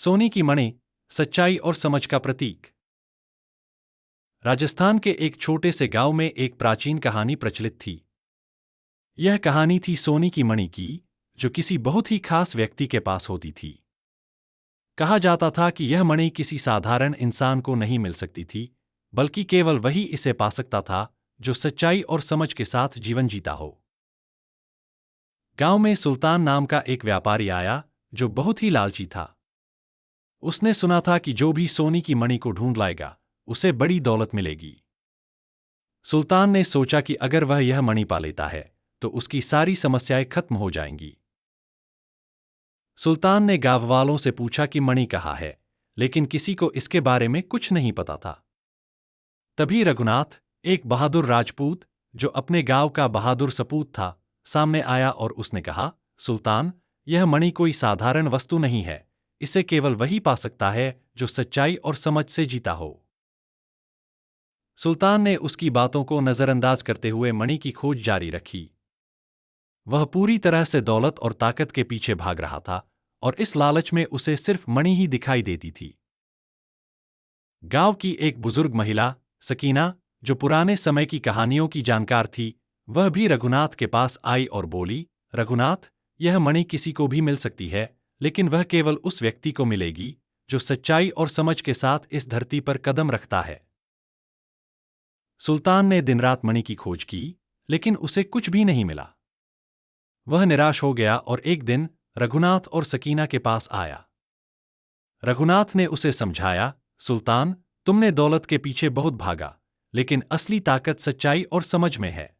सोने की मणि, सच्चाई और समझ का प्रतीक। राजस्थान के एक छोटे से गांव में एक प्राचीन कहानी प्रचलित थी। यह कहानी थी सोने की मणि की, जो किसी बहुत ही खास व्यक्ति के पास होती थी। कहा जाता था कि यह मणि किसी साधारण इंसान को नहीं मिल सकती थी, बल्कि केवल वही इसे पा सकता था जो सच्चाई और समझ के साथ जीवन जीता हो। गांव में सुल्तान नाम का एक व्यापारी आया, जो बहुत ही लालची था। उसने सुना था कि जो भी सोने की मणि को ढूंढ लाएगा, उसे बड़ी दौलत मिलेगी। सुल्तान ने सोचा कि अगर वह यह मणि पा लेता है, तो उसकी सारी समस्याएं खत्म हो जाएंगी। सुल्तान ने गांव वालों से पूछा कि मणि कहाँ है, लेकिन किसी को इसके बारे में कुछ नहीं पता था। तभी रघुनाथ, एक बहादुर राजपूत, जो अपने गांव का बहादुर सपूत था, सामने आया और उसने कहा, सुल्तान, यह मणि कोई साधारण वस्तु नहीं है। इसे केवल वही पा सकता है जो सच्चाई और समझ से जीता हो। सुल्तान ने उसकी बातों को नजरअंदाज करते हुए मणि की खोज जारी रखी। वह पूरी तरह से दौलत और ताकत के पीछे भाग रहा था, और इस लालच में उसे सिर्फ मणि ही दिखाई देती थी। गांव की एक बुजुर्ग महिला, सकीना, जो पुराने समय की कहानियों की जानकार थी, वह भी रघुनाथ के पास आई और बोली, रघुनाथ, यह मणि किसी को भी मिल सकती है, लेकिन वह केवल उस व्यक्ति को मिलेगी जो सच्चाई और समझ के साथ इस धरती पर कदम रखता है। सुल्तान ने दिन रात मणि की खोज की, लेकिन उसे कुछ भी नहीं मिला। वह निराश हो गया और एक दिन रघुनाथ और सकीना के पास आया। रघुनाथ ने उसे समझाया, सुल्तान, तुमने दौलत के पीछे बहुत भागा, लेकिन असली ताकत सच्चाई और समझ में है।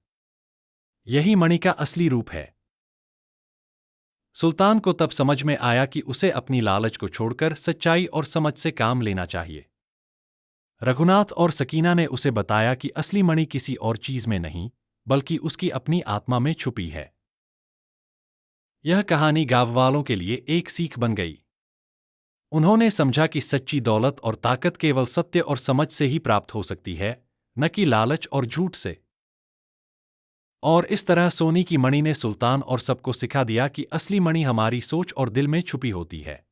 यही मणि का असली रूप है। सुल्तान को तब समझ में आया कि उसे अपनी लालच को छोड़कर सच्चाई और समझ से काम लेना चाहिए। रघुनाथ और सकीना ने उसे बताया कि असली मणि किसी और चीज में नहीं, बल्कि उसकी अपनी आत्मा में छुपी है। यह कहानी गांव वालों के लिए एक सीख बन गई। उन्होंने समझा कि सच्ची दौलत और ताकत केवल सत्य और समझ से ही प्राप्त हो सकती है, न कि लालच और झूठ से। और इस तरह सोने की मणि ने सुल्तान और सबको सिखा दिया कि असली मणि हमारी सोच और दिल में छुपी होती है।